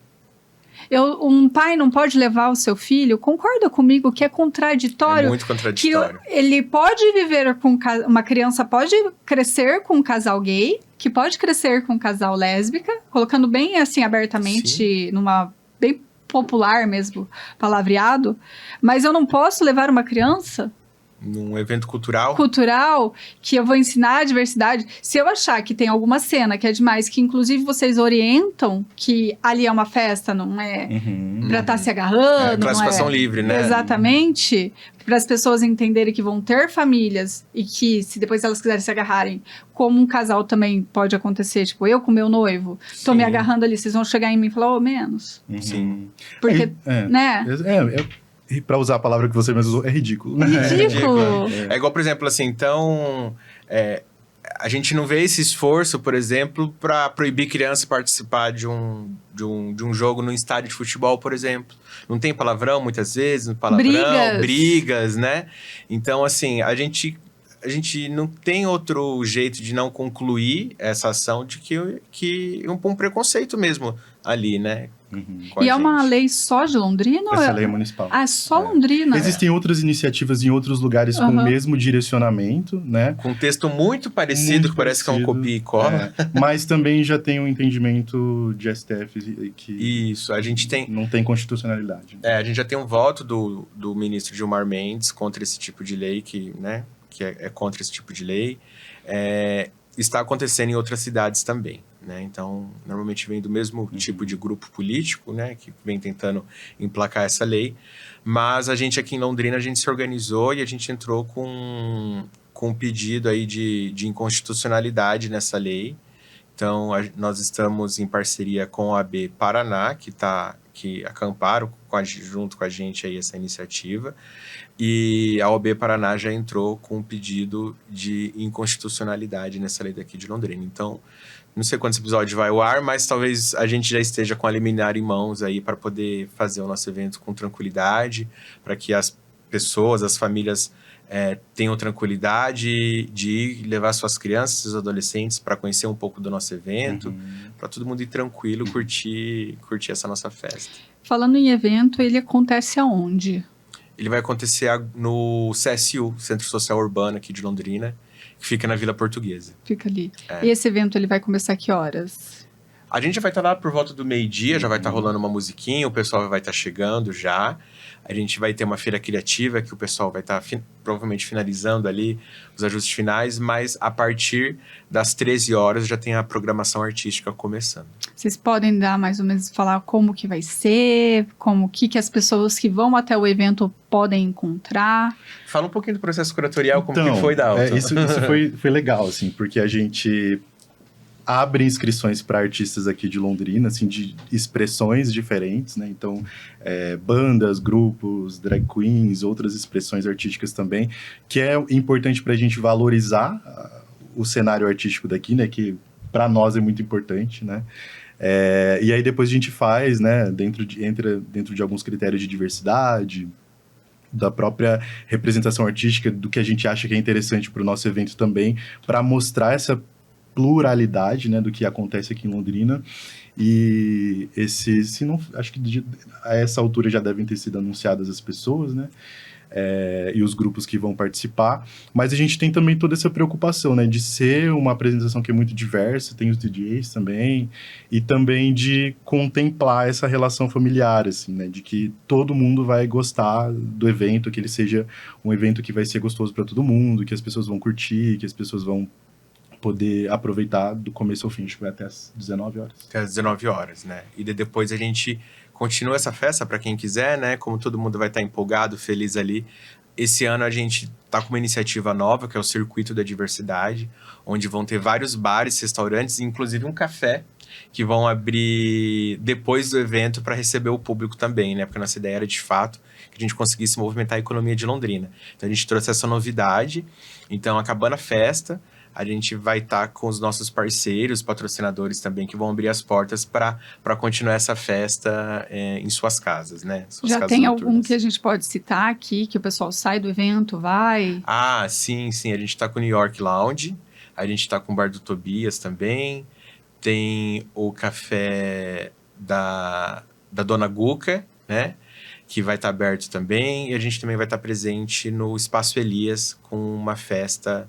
Um pai não pode levar o seu filho? Concorda comigo que é contraditório? É muito contraditório. Que ele pode viver com... Uma criança pode crescer com um casal gay, que pode crescer com um casal lésbica, colocando bem assim abertamente, sim, numa... bem popular mesmo, palavreado. Mas eu não posso levar uma criança... Num evento cultural, que eu vou ensinar a diversidade. Se eu achar que tem alguma cena que é demais, que inclusive vocês orientam que ali é uma festa, não é pra estar se agarrando, classificação não é livre, né? Exatamente. Para as pessoas entenderem que vão ter famílias e que, se depois elas quiserem se agarrarem, como um casal também pode acontecer, tipo, eu com meu noivo, tô Sim. me agarrando ali, vocês vão chegar em mim e falar, menos. Sim. Porque, né? Para usar a palavra que você mesmo usou, é ridículo. Ridículo. É igual, por exemplo, assim, então... a gente não vê esse esforço, por exemplo, para proibir criança participar de um jogo no estádio de futebol, por exemplo. Não tem palavrão, muitas vezes, brigas, né? Então, assim, a gente não tem outro jeito de não concluir essa ação de que um preconceito mesmo ali, né? E é uma lei só de Londrina? Essa lei é municipal. Ah, só Londrina? Existem outras iniciativas em outros lugares com o mesmo direcionamento, né? Com um texto muito parecido, que parece que é um copia e cola. Mas também já tem um entendimento de STF que isso, a gente tem... não tem constitucionalidade. A gente já tem um voto do ministro Gilmar Mendes contra esse tipo de lei, que é contra esse tipo de lei. Está acontecendo em outras cidades também, né? Então, normalmente vem do mesmo tipo de grupo político, né? Que vem tentando emplacar essa lei. Mas a gente aqui em Londrina, a gente se organizou e a gente entrou com um pedido aí de inconstitucionalidade nessa lei. Então, nós estamos em parceria com a AB Paraná, que acamparam junto com a gente aí essa iniciativa. E a OAB Paraná já entrou com um pedido de inconstitucionalidade nessa lei daqui de Londrina. Então, não sei quantos episódios vai ao ar, mas talvez a gente já esteja com a liminar em mãos aí para poder fazer o nosso evento com tranquilidade, para que as pessoas, as famílias tenham tranquilidade de ir levar suas crianças, seus adolescentes para conhecer um pouco do nosso evento, para todo mundo ir tranquilo, curtir essa nossa festa. Falando em evento, ele acontece aonde? Ele vai acontecer no CSU, Centro Social Urbano aqui de Londrina, que fica na Vila Portuguesa. Fica ali. E esse evento ele vai começar a que horas? A gente já vai estar lá por volta do meio-dia, já vai estar rolando uma musiquinha, o pessoal vai estar chegando já. A gente vai ter uma feira criativa que o pessoal vai estar provavelmente finalizando ali os ajustes finais, mas a partir das 13 horas já tem a programação artística começando. Vocês podem dar mais ou menos, falar como que vai ser, como que as pessoas que vão até o evento podem encontrar? Fala um pouquinho do processo curatorial, como que foi, Dalton. Isso foi legal, assim, porque a gente abre inscrições para artistas aqui de Londrina, assim, de expressões diferentes, né? Então, bandas, grupos, drag queens, outras expressões artísticas também, que é importante para a gente valorizar o cenário artístico daqui, né? Que para nós é muito importante, né? E aí depois a gente faz, né? Entra dentro de alguns critérios de diversidade, da própria representação artística, do que a gente acha que é interessante para o nosso evento também, para mostrar essa pluralidade, né, do que acontece aqui em Londrina. E acho que a essa altura já devem ter sido anunciadas as pessoas, né, e os grupos que vão participar, mas a gente tem também toda essa preocupação, né, de ser uma apresentação que é muito diversa, tem os DJs também, e também de contemplar essa relação familiar, assim, né, de que todo mundo vai gostar do evento, que ele seja um evento que vai ser gostoso para todo mundo, que as pessoas vão curtir, que as pessoas vão poder aproveitar do começo ao fim, acho que vai até as 19 horas. Até as 19 horas, né? E depois a gente continua essa festa para quem quiser, né? Como todo mundo vai estar empolgado, feliz ali. Esse ano a gente tá com uma iniciativa nova, que é o Circuito da Diversidade, onde vão ter vários bares, restaurantes, inclusive um café, que vão abrir depois do evento para receber o público também, né? Porque a nossa ideia era, de fato, que a gente conseguisse movimentar a economia de Londrina. Então a gente trouxe essa novidade. Então, acabando a festa, a gente vai estar com os nossos parceiros, patrocinadores também, que vão abrir as portas para continuar essa festa em suas casas, né? Já casas tem noturnas. algum que a gente pode citar aqui, que o pessoal sai do evento, vai? Ah, sim. A gente está com o New York Lounge, a gente está com o Bar do Tobias também, tem o café da Dona Guca, né? Que vai estar aberto também, e a gente também vai estar presente no Espaço Elias com uma festa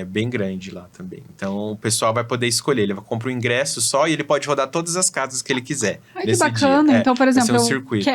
bem grande lá também. Então, o pessoal vai poder escolher. Ele compra um ingresso só e ele pode rodar todas as casas que ele quiser. Ai, que bacana. Então, por exemplo,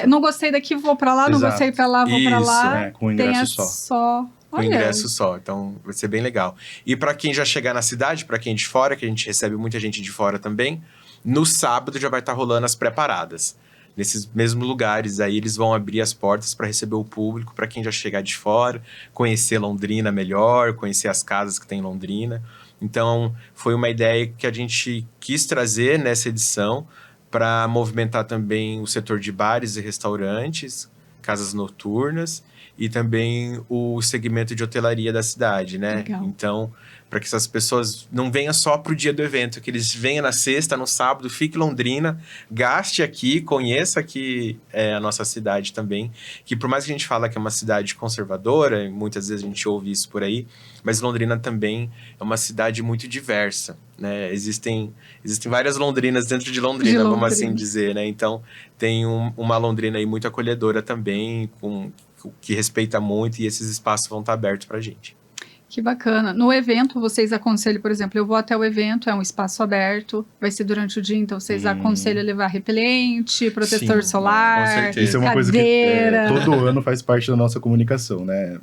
não gostei daqui, vou pra lá, não gostei pra lá, vou pra lá. Com um ingresso só. Com ingresso só. Então, vai ser bem legal. E para quem já chegar na cidade, para quem é de fora, que a gente recebe muita gente de fora também, no sábado já vai estar rolando as preparadas. Nesses mesmos lugares aí, eles vão abrir as portas para receber o público, para quem já chegar de fora, conhecer Londrina melhor, conhecer as casas que tem em Londrina. Então, foi uma ideia que a gente quis trazer nessa edição para movimentar também o setor de bares e restaurantes, casas noturnas e também o segmento de hotelaria da cidade, né? Legal. Então, para que essas pessoas não venham só para o dia do evento, que eles venham na sexta, no sábado, fique em Londrina, gaste aqui, conheça aqui a nossa cidade também, que por mais que a gente fala que é uma cidade conservadora, muitas vezes a gente ouve isso por aí, mas Londrina também é uma cidade muito diversa, né? Existem várias Londrinas dentro de Londrina, vamos assim dizer, né? Então, tem uma Londrina aí muito acolhedora também, que respeita muito, e esses espaços vão estar abertos para a gente. Que bacana. No evento, vocês aconselham, por exemplo, eu vou até o evento, é um espaço aberto, vai ser durante o dia, então vocês aconselham levar repelente, protetor solar, com certeza. Isso é uma coisa que todo ano faz parte da nossa comunicação, né?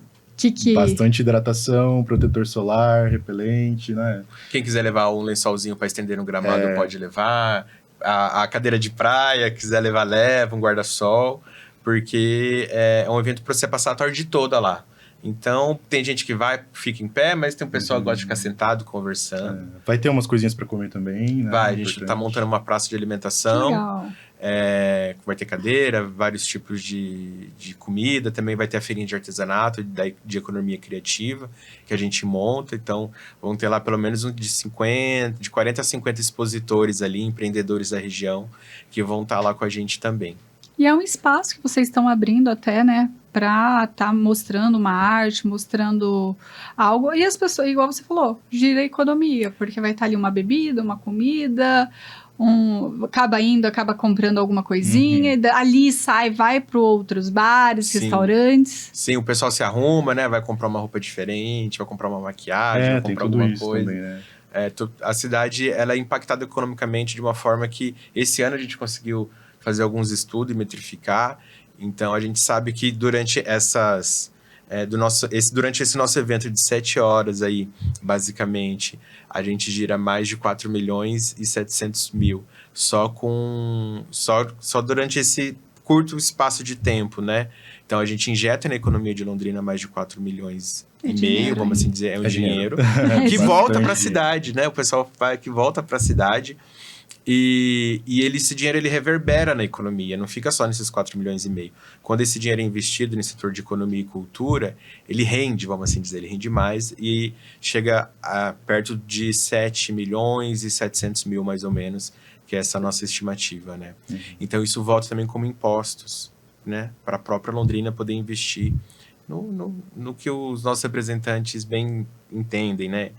Bastante hidratação, protetor solar, repelente, né? Quem quiser levar um lençolzinho para estender no gramado pode levar. A cadeira de praia, quiser levar, leva, um guarda-sol. Porque é um evento para você passar a tarde toda lá. Então, tem gente que fica em pé, mas tem um pessoal que gosta de ficar sentado, conversando. Vai ter umas coisinhas para comer também, né? A gente tá montando uma praça de alimentação. Legal. Vai ter cadeira, vários tipos de comida. Também vai ter a feirinha de artesanato, de economia criativa, que a gente monta. Então, vão ter lá pelo menos de 40 a 50 expositores ali, empreendedores da região, que vão estar lá com a gente também. E é um espaço que vocês estão abrindo até, né, para estar mostrando uma arte, mostrando algo. E as pessoas, igual você falou, gira a economia, porque vai estar ali uma bebida, uma comida, acaba comprando alguma coisinha, e ali vai para outros bares, restaurantes. Sim, o pessoal se arruma, né, vai comprar uma roupa diferente, vai comprar uma maquiagem, vai comprar alguma coisa. Também, né? A cidade ela é impactada economicamente de uma forma que esse ano a gente conseguiu fazer alguns estudos e metrificar. Então, a gente sabe que durante durante esse nosso evento de 7 horas aí, basicamente, a gente gira mais de 4 milhões e 700 mil. Só durante esse curto espaço de tempo, né? Então, a gente injeta na economia de Londrina mais de 4 milhões e meio, vamos assim dizer. É um dinheiro que volta para a cidade, né? O pessoal que volta para a cidade. E esse dinheiro ele reverbera na economia, não fica só nesses 4 milhões e meio. Quando esse dinheiro é investido no setor de economia e cultura, ele rende, vamos assim dizer, ele rende mais e chega a perto de 7 milhões e 700 mil, mais ou menos, que é essa nossa estimativa, né? Então, isso volta também como impostos, né? Para a própria Londrina poder investir no que os nossos representantes bem entendem, né?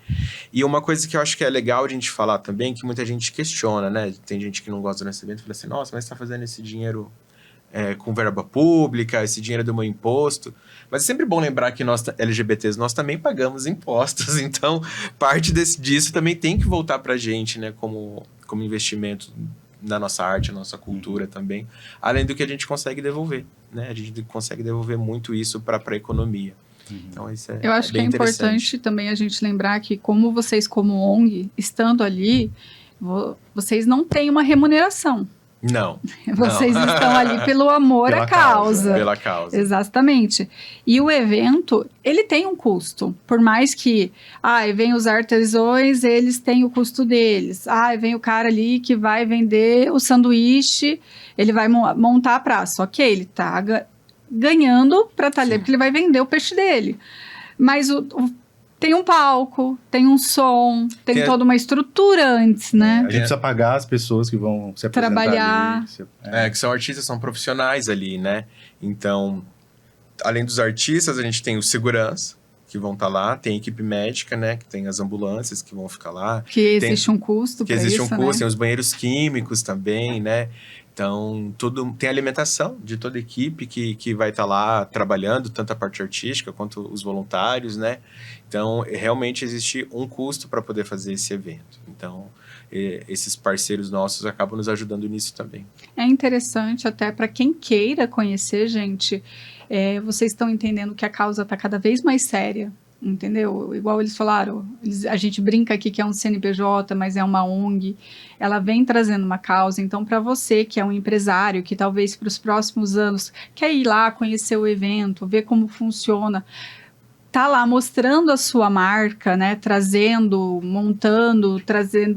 E uma coisa que eu acho que é legal a gente falar também, que muita gente questiona, né? Tem gente que não gosta desse evento e fala assim, nossa, mas você tá fazendo esse dinheiro com verba pública, esse dinheiro do meu imposto. Mas é sempre bom lembrar que nós, LGBTs, nós também pagamos impostos, então parte disso também tem que voltar pra gente, né? Como investimento na nossa arte, na nossa cultura também, além do que a gente consegue devolver, né? A gente consegue devolver muito isso para a economia. Então, isso Eu acho que é importante também a gente lembrar que, como vocês, como ONG, estando ali, vocês não têm uma remuneração. Não. Vocês estão ali pelo amor à causa. Pela causa. Exatamente. E o evento, ele tem um custo. Por mais que, vem os artesãos, eles têm o custo deles. Vem o cara ali que vai vender o sanduíche, ele vai montar a praça. Ok, ele tá ganhando para estar ali, porque ele vai vender o peixe dele. Mas tem um palco, tem um som, tem toda uma estrutura antes, né? A gente precisa pagar as pessoas que vão se apresentar trabalhar. Que são artistas, são profissionais ali, né? Então, além dos artistas, a gente tem os seguranças, que vão estar lá, tem a equipe médica, né? Que tem as ambulâncias que vão ficar lá. Que existe um custo para isso, existe um custo, né? Tem os banheiros químicos também, né? Então, tem alimentação de toda a equipe que vai estar lá trabalhando, tanto a parte artística quanto os voluntários, né? Então, realmente existe um custo para poder fazer esse evento. Então, esses parceiros nossos acabam nos ajudando nisso também. É interessante até para quem queira conhecer, gente, vocês estão entendendo que a causa está cada vez mais séria. Entendeu? Igual eles falaram, a gente brinca aqui que é um CNPJ, mas é uma ONG, ela vem trazendo uma causa. Então, para você que é um empresário, que talvez para os próximos anos quer ir lá conhecer o evento, ver como funciona, tá lá mostrando a sua marca, né, montando,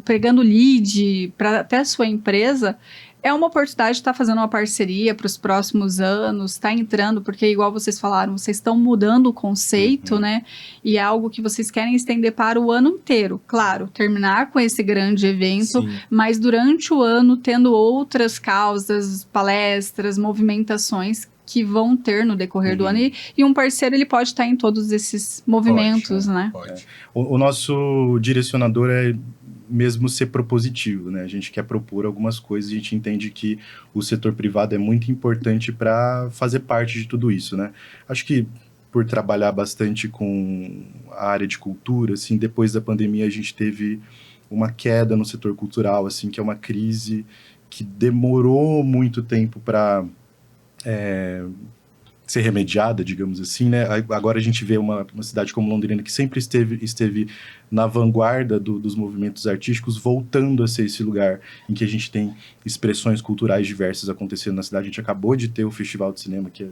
pegando lead para até a sua empresa, é uma oportunidade de estar fazendo uma parceria para os próximos anos, está entrando, porque igual vocês falaram, vocês estão mudando o conceito, né? E é algo que vocês querem estender para o ano inteiro. Claro, terminar com esse grande evento, Sim. mas durante o ano tendo outras causas, palestras, movimentações que vão ter no decorrer do ano. E um parceiro, ele pode estar em todos esses movimentos, né? Pode. O nosso direcionador é mesmo ser propositivo, né? A gente quer propor algumas coisas, a gente entende que o setor privado é muito importante para fazer parte de tudo isso, né? Acho que por trabalhar bastante com a área de cultura, assim, depois da pandemia a gente teve uma queda no setor cultural, assim, que é uma crise que demorou muito tempo para ser remediada, digamos assim, né? Agora a gente vê uma cidade como Londrina que sempre esteve na vanguarda dos movimentos artísticos, voltando a ser esse lugar em que a gente tem expressões culturais diversas acontecendo na cidade. A gente acabou de ter o Festival de Cinema, que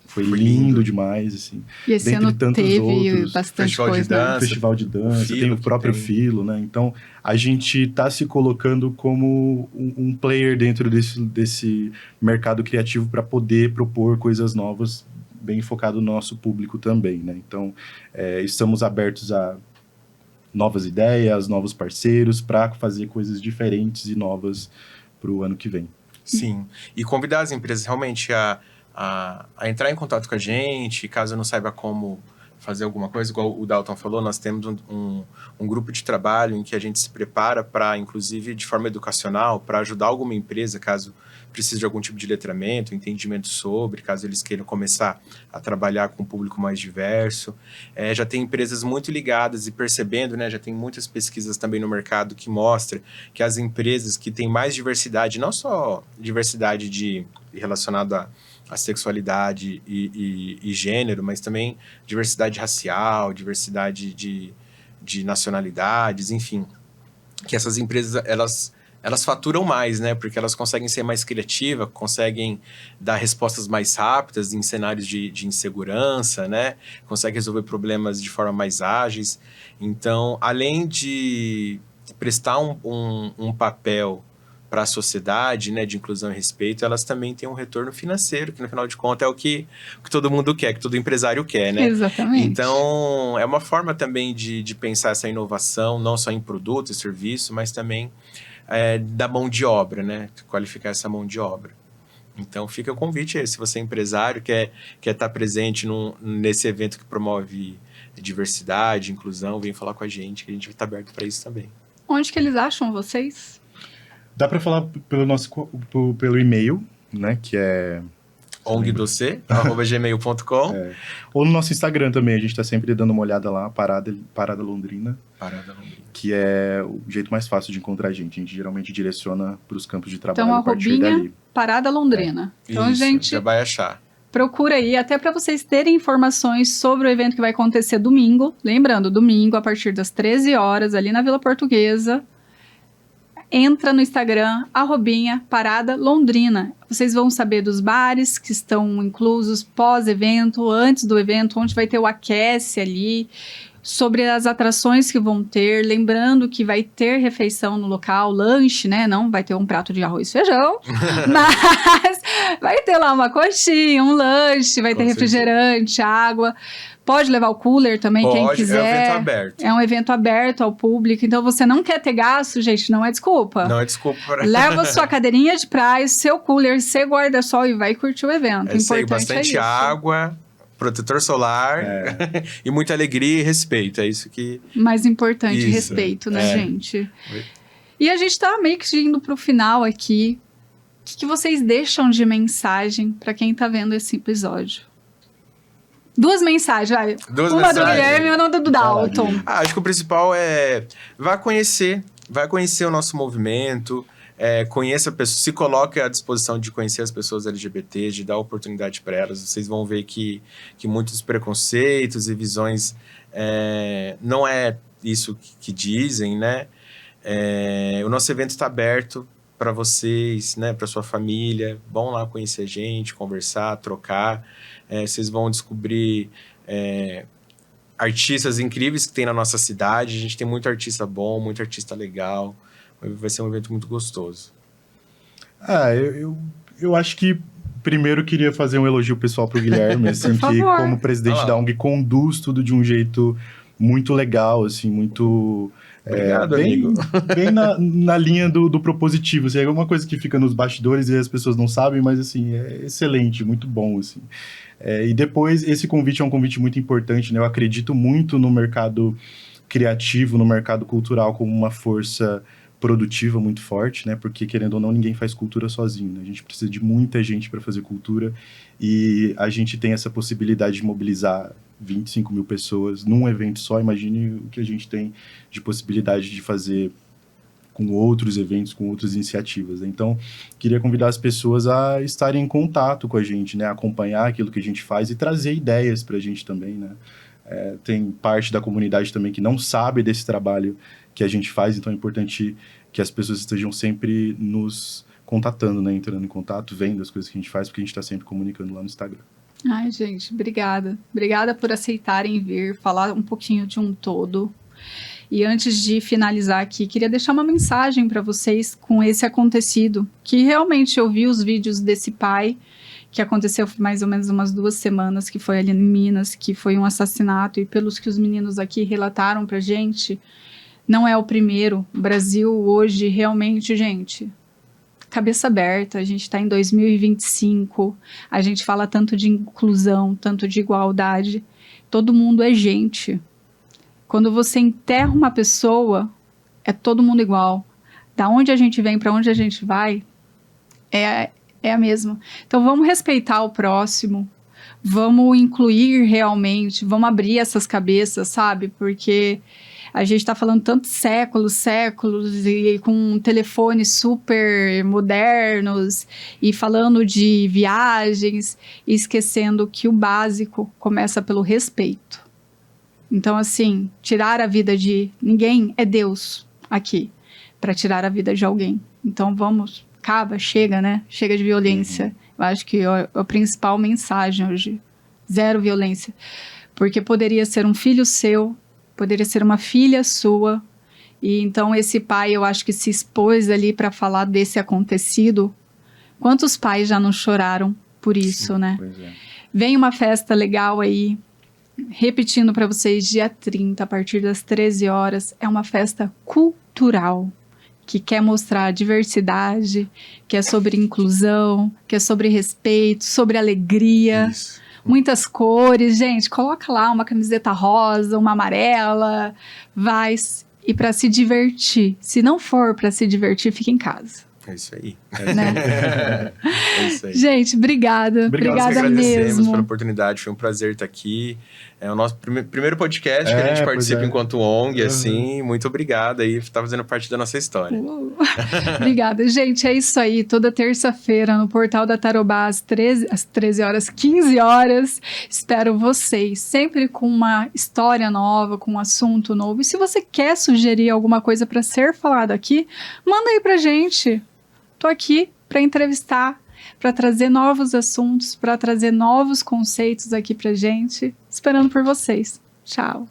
foi lindo demais, assim. E esse dentre ano tantos teve outros, bastante Festival de coisa, né? dança. Festival de dança, tem o próprio Filo, né? Então, a gente está se colocando como um player dentro desse mercado criativo para poder propor coisas novas, bem focado no nosso público também, né? Então, estamos abertos a novas ideias, novos parceiros, para fazer coisas diferentes e novas para o ano que vem. Sim, e convidar as empresas realmente a entrar em contato com a gente, caso não saiba como fazer alguma coisa, igual o Dalton falou, nós temos um grupo de trabalho em que a gente se prepara para, inclusive, de forma educacional, para ajudar alguma empresa, caso precise de algum tipo de letramento, entendimento sobre, caso eles queiram começar a trabalhar com um público mais diverso. Já tem empresas muito ligadas e percebendo, né, já tem muitas pesquisas também no mercado que mostram que as empresas que têm mais diversidade, não só diversidade relacionada a sexualidade e gênero, mas também diversidade racial, diversidade de nacionalidades, enfim, que essas empresas, elas faturam mais, né? Porque elas conseguem ser mais criativas, conseguem dar respostas mais rápidas em cenários de insegurança, né? Conseguem resolver problemas de forma mais ágeis. Então, além de prestar um papel para a sociedade, né, de inclusão e respeito, elas também têm um retorno financeiro, que no final de contas é o que todo mundo quer, que todo empresário quer, né? Exatamente. Então, é uma forma também de pensar essa inovação, não só em produto e serviço, mas também da mão de obra, né? Qualificar essa mão de obra. Então, fica o convite aí, se você é empresário, quer estar presente nesse evento que promove diversidade, inclusão, vem falar com a gente, que a gente vai estar aberto para isso também. Onde que eles acham vocês? Dá para falar pelo e-mail, né, que é ongdoce@gmail.com. Ou no nosso Instagram também, a gente está sempre dando uma olhada lá, Parada Londrina. Parada Londrina. Que é o jeito mais fácil de encontrar a gente. A gente geralmente direciona para os campos de trabalho Então, a partir dali. Parada Londrina. Então, Isso, gente, já vai achar. procura aí, até para vocês terem informações sobre o evento que vai acontecer domingo. Lembrando, domingo, a partir das 13 horas, ali na Vila Portuguesa. Entra no Instagram, @Parada Londrina. Vocês vão saber dos bares que estão inclusos pós-evento, antes do evento, onde vai ter o aquece ali, sobre as atrações que vão ter. Lembrando que vai ter refeição no local, lanche, né? Não vai ter um prato de arroz e feijão, mas vai ter lá uma coxinha, um lanche, vai ter refrigerante, água. Pode levar o cooler também, quem quiser. É um evento aberto. É um evento aberto ao público. Então, você não quer ter gasto, gente, não é desculpa. Não é desculpa. Leva sua cadeirinha de praia, seu cooler, seu guarda-sol e vai curtir o evento. É isso aí, Importante bastante isso. água, protetor solar e muita alegria e respeito. É isso que... Mais importante, Isso, respeito, né, gente? E a gente tá meio que indo pro final aqui. O que vocês deixam de mensagem para quem tá vendo esse episódio? 2 mensagens, vai. Uma do Guilherme e uma do Dalton. Acho que o principal é... Vá conhecer o nosso movimento, conheça pessoas, se coloque à disposição de conhecer as pessoas LGBT, de dar oportunidade para elas. Vocês vão ver que muitos preconceitos e visões não é isso que dizem, né? O nosso evento está aberto para vocês, né, para sua família. Vão lá conhecer a gente, conversar, trocar. Vocês vão descobrir artistas incríveis que tem na nossa cidade. A gente tem muito artista bom, muito artista legal. Vai ser um evento muito gostoso. Eu acho que primeiro queria fazer um elogio pessoal pro Guilherme, assim, que como presidente da ONG conduz tudo de um jeito muito legal, assim, muito... Obrigado, amigo. Bem na linha do propositivo. Assim, é uma coisa que fica nos bastidores e as pessoas não sabem, mas assim, é excelente, muito bom. Assim. E depois, esse convite é um convite muito importante, né? Eu acredito muito no mercado criativo, no mercado cultural como uma força produtiva muito forte, né? Porque, querendo ou não, ninguém faz cultura sozinho, né? A gente precisa de muita gente para fazer cultura e a gente tem essa possibilidade de mobilizar 25 mil pessoas num evento só. Imagine o que a gente tem de possibilidade de fazer com outros eventos, com outras iniciativas, né? Então, queria convidar as pessoas a estarem em contato com a gente, né? Acompanhar aquilo que a gente faz e trazer ideias para a gente também, né? Tem parte da comunidade também que não sabe desse trabalho que a gente faz, então é importante que as pessoas estejam sempre nos contatando, né? Entrando em contato, vendo as coisas que a gente faz, porque a gente está sempre comunicando lá no Instagram. Ai, gente, obrigada. Obrigada por aceitarem vir falar um pouquinho de um todo. E antes de finalizar aqui, queria deixar uma mensagem para vocês com esse acontecido, que realmente eu vi os vídeos desse pai, que aconteceu mais ou menos umas 2 semanas, que foi ali em Minas, que foi um assassinato, e pelos que os meninos aqui relataram pra gente, não é o primeiro. O Brasil hoje, realmente, gente, cabeça aberta, a gente está em 2025, a gente fala tanto de inclusão, tanto de igualdade, todo mundo é gente. Quando você enterra uma pessoa, é todo mundo igual. Da onde a gente vem, para onde a gente vai, é a mesma. Então vamos respeitar o próximo, vamos incluir realmente, vamos abrir essas cabeças, sabe? Porque a gente está falando tantos séculos, e com telefones super modernos, e falando de viagens, e esquecendo que o básico começa pelo respeito. Então, assim, tirar a vida de ninguém é Deus aqui, para tirar a vida de alguém. Então, vamos, chega, né? Chega de violência. Eu acho que é a principal mensagem hoje. 0 violência. Porque poderia ser um filho seu, poderia ser uma filha sua. E então, esse pai, eu acho que se expôs ali para falar desse acontecido. Quantos pais já não choraram por isso, sim, né? Pois é. Vem uma festa legal aí. Repetindo para vocês, dia 30, a partir das 13 horas, é uma festa cultural, que quer mostrar a diversidade, que é sobre inclusão, que é sobre respeito, sobre alegria, isso, muitas cores. Gente, coloca lá uma camiseta rosa, uma amarela, vai, e para se divertir. Se não for para se divertir, fica em casa. É isso aí. Né? É isso aí. Gente, obrigada. Obrigada mesmo pela oportunidade, foi um prazer estar aqui. É o nosso primeiro podcast que a gente participa enquanto ONG, assim. Muito obrigado aí por estar fazendo parte da nossa história. Obrigada. Gente, é isso aí. Toda terça-feira no Portal da Tarobá, às 13 horas, 15 horas. Espero vocês, sempre com uma história nova, com um assunto novo. E se você quer sugerir alguma coisa para ser falado aqui, manda aí pra gente. Tô aqui para entrevistar, para trazer novos assuntos, para trazer novos conceitos aqui pra gente, esperando por vocês. Tchau!